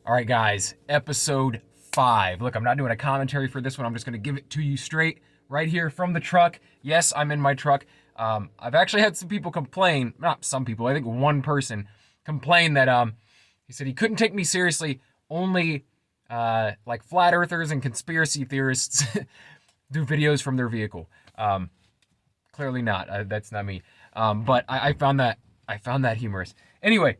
All right, guys, episode 5. Look, I'm not doing a commentary for this one. I'm just going to give it to you straight right here from the truck. Yes, I'm in my truck. I've actually had some people complain, not some people, I think one person complained that he said he couldn't take me seriously. Only like flat earthers and conspiracy theorists do videos from their vehicle. Clearly not. That's not me. But I found that humorous. Anyway,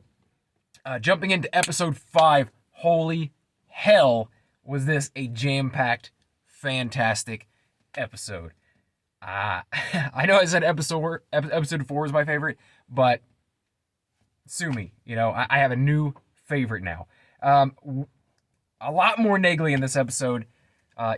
jumping into episode 5. Holy hell, was this a jam-packed, fantastic episode. I know I said episode 4 is my favorite, but sue me. I have a new favorite now. A lot more Nagley in this episode.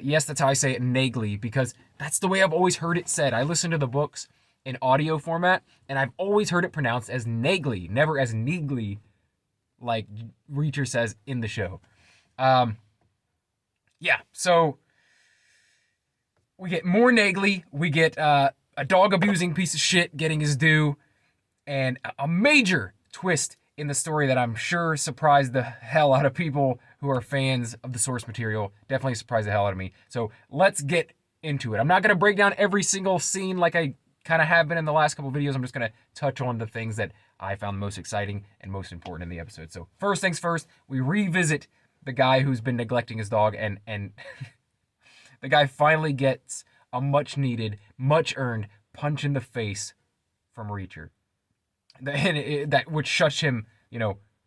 Yes, that's how I say it, Nagley, because that's the way I've always heard it said. I listen to the books in audio format, and I've always heard it pronounced as Nagley, never as Neagley, like Reacher says in the show. Yeah, so we get more Nagley. We get a dog abusing piece of shit getting his due, and a major twist in the story that I'm sure surprised the hell out of people who are fans of the source material. Definitely surprised the hell out of me. So let's get into it. I'm not going to break down every single scene like I kind of have been in the last couple videos. I'm just going to touch on the things that I found most exciting and most important in the episode. So first things first, we revisit the guy who's been neglecting his dog, and the guy finally gets a much needed, much earned punch in the face from Reacher. That which shuts him,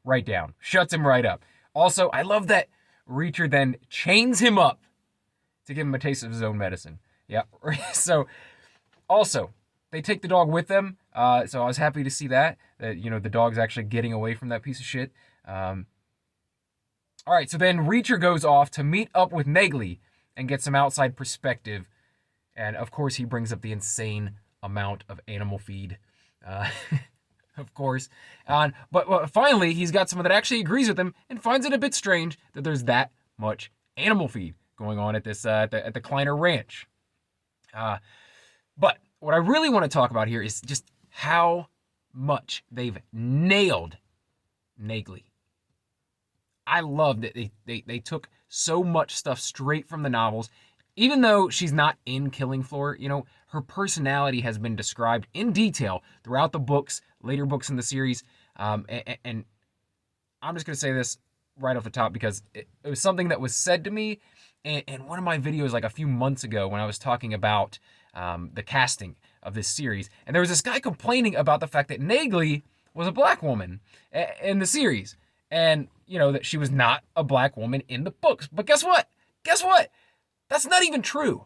right down. Shuts him right up. Also, I love that Reacher then chains him up to give him a taste of his own medicine. Yeah. So, also, they take the dog with them. So I was happy to see that the dog's actually getting away from that piece of shit. All right, so then Reacher goes off to meet up with Nagley and get some outside perspective. And, of course, he brings up the insane amount of animal feed. Of course. But finally, he's got someone that actually agrees with him and finds it a bit strange that there's that much animal feed going on at this at the Kleiner Ranch. But what I really want to talk about here is just how much they've nailed Nagley. I loved it. They took so much stuff straight from the novels. Even though she's not in Killing Floor, her personality has been described in detail throughout the books, later books in the series. And I'm just going to say this right off the top because it was something that was said to me in one of my videos like a few months ago when I was talking about the casting of this series. And there was this guy complaining about the fact that Nagley was a black woman in the series. And, that she was not a black woman in the books. But guess what? That's not even true.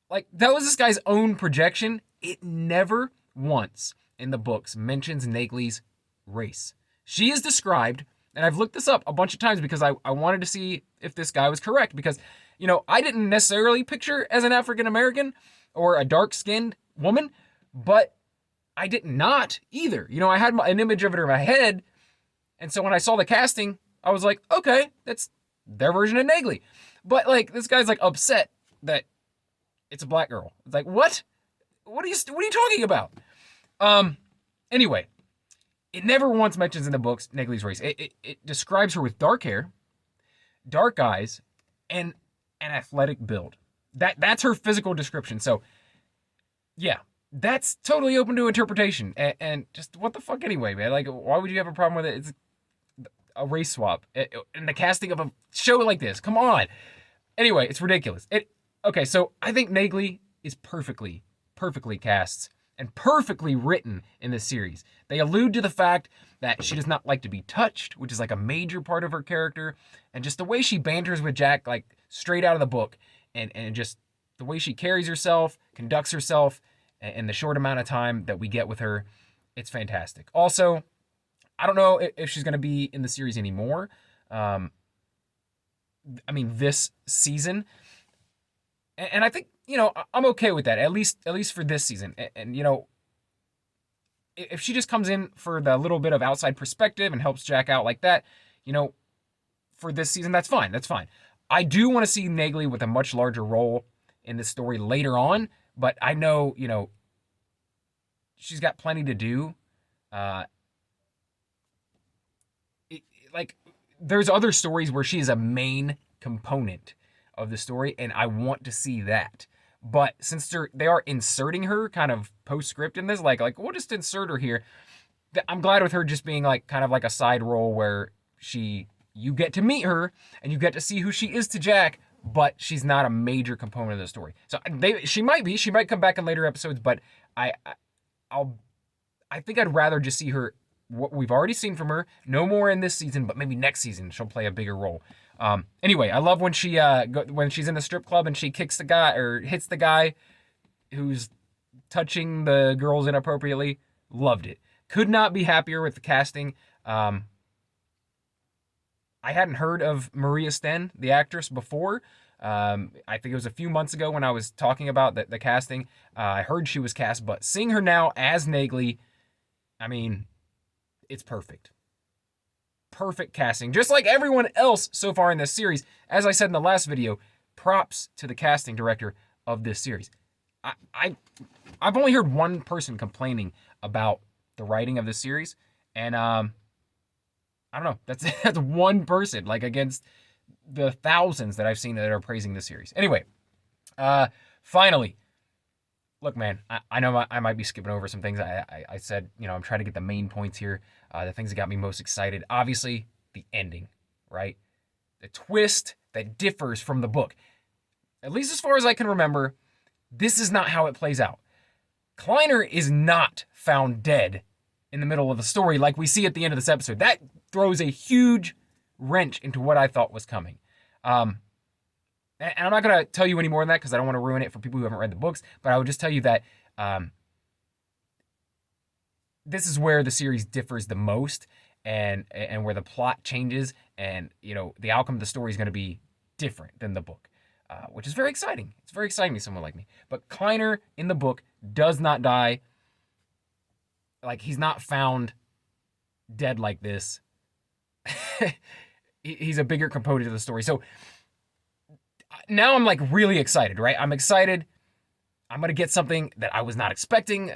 Like, that was this guy's own projection. It never once in the books mentions Nagley's race. She is described, and I've looked this up a bunch of times because I wanted to see if this guy was correct. Because, I didn't necessarily picture as an African American or a dark-skinned woman, but I did not either. I had an image of it in my head, and so when I saw the casting, I was like, okay, that's their version of Nagley. But, this guy's, upset that it's a black girl. It's like, what? What are you talking about? Anyway, it never once mentions in the books Nagley's race. It describes her with dark hair, dark eyes, and an athletic build. That's her physical description. So, yeah, that's totally open to interpretation. And just, what the fuck anyway, man? Why would you have a problem with it? It's a race swap in the casting of a show like this. Come on. Anyway, it's ridiculous. Okay, so I think Nagley is perfectly cast and perfectly written in this series. They allude to the fact that she does not like to be touched, which is a major part of her character, and just the way she banters with Jack, straight out of the book, and just the way she carries herself, conducts herself, in the short amount of time that we get with her, it's fantastic. Also, I don't know if she's going to be in the series anymore. This season. And I think, I'm okay with that, at least for this season. And if she just comes in for the little bit of outside perspective and helps Jack out like that, for this season, that's fine. That's fine. I do want to see Nagley with a much larger role in the story later on, but I know, she's got plenty to do. there's other stories where she is a main component of the story, and I want to see that. But since they are inserting her kind of postscript in this, like we'll just insert her here. I'm glad with her just being like kind of like a side role where you get to meet her and you get to see who she is to Jack, but she's not a major component of the story. So she might come back in later episodes, but I think I'd rather just see her, what we've already seen from her, no more in this season, but maybe next season she'll play a bigger role. Anyway, I love when when she's in the strip club and she kicks the guy or hits the guy who's touching the girls inappropriately. Loved it. Could not be happier with the casting. I hadn't heard of Maria Sten, the actress, before. I think it was a few months ago when I was talking about the casting. I heard she was cast, but seeing her now as Nagley, I mean, it's perfect. Perfect casting, just like everyone else so far in this series. As I said in the last video, props to the casting director of this series. I've only heard one person complaining about the writing of this series, and I don't know. That's one person, like against the thousands that I've seen that are praising this series. Anyway, finally, look, man, I know I might be skipping over some things. I said, I'm trying to get the main points here. The things that got me most excited. Obviously, the ending, right? The twist that differs from the book. At least as far as I can remember, this is not how it plays out. Kleiner is not found dead in the middle of the story like we see at the end of this episode. That throws a huge wrench into what I thought was coming. And I'm not going to tell you any more than that because I don't want to ruin it for people who haven't read the books, but I would just tell you that this is where the series differs the most and where the plot changes, and the outcome of the story is going to be different than the book, which is very exciting. It's very exciting to someone like me. But Kleiner in the book does not die. Like, he's not found dead like this. He's a bigger component of the story. So now I'm like really excited, right? I'm excited. I'm going to get something that I was not expecting.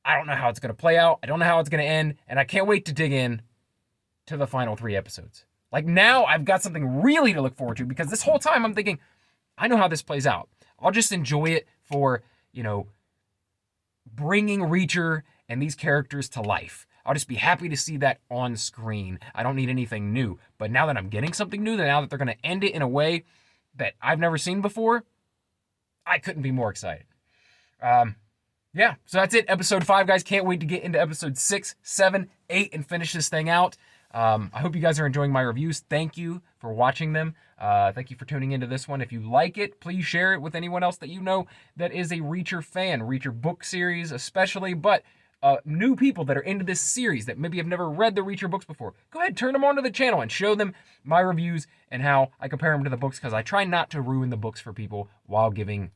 I don't know how it's going to play out. I don't know how it's going to end. And I can't wait to dig in to the final 3 episodes. Like, now I've got something really to look forward to, because this whole time I'm thinking, I know how this plays out. I'll just enjoy it for, bringing Reacher and these characters to life. I'll just be happy to see that on screen. I don't need anything new. But now that I'm getting something new, now that they're going to end it in a way that I've never seen before, I couldn't be more excited. Yeah, so that's it. Episode 5, guys. Can't wait to get into episode 6, 7, 8, and finish this thing out. I hope you guys are enjoying my reviews. Thank you for watching them. Thank you for tuning into this one. If you like it, please share it with anyone else that you know that is a Reacher fan, Reacher book series especially, but new people that are into this series that maybe have never read the Reacher books before. Go ahead, turn them onto the channel and show them my reviews and how I compare them to the books, because I try not to ruin the books for people while giving,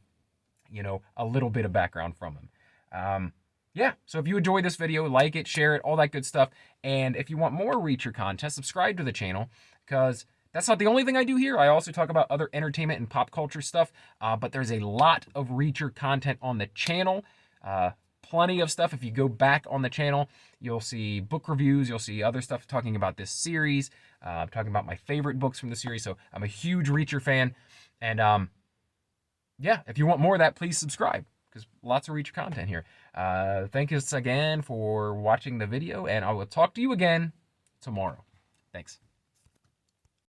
a little bit of background from them. Yeah, so if you enjoyed this video, like it, share it, all that good stuff. And if you want more Reacher content, subscribe to the channel, because that's not the only thing I do here. I also talk about other entertainment and pop culture stuff, but there's a lot of Reacher content on the channel. Plenty of stuff. If you go back on the channel, you'll see book reviews, you'll see other stuff talking about this series, talking about my favorite books from the series. So I'm a huge Reacher fan. And yeah, if you want more of that, please subscribe, because lots of Reacher content here. Thank you again for watching the video, and I will talk to you again tomorrow. Thanks.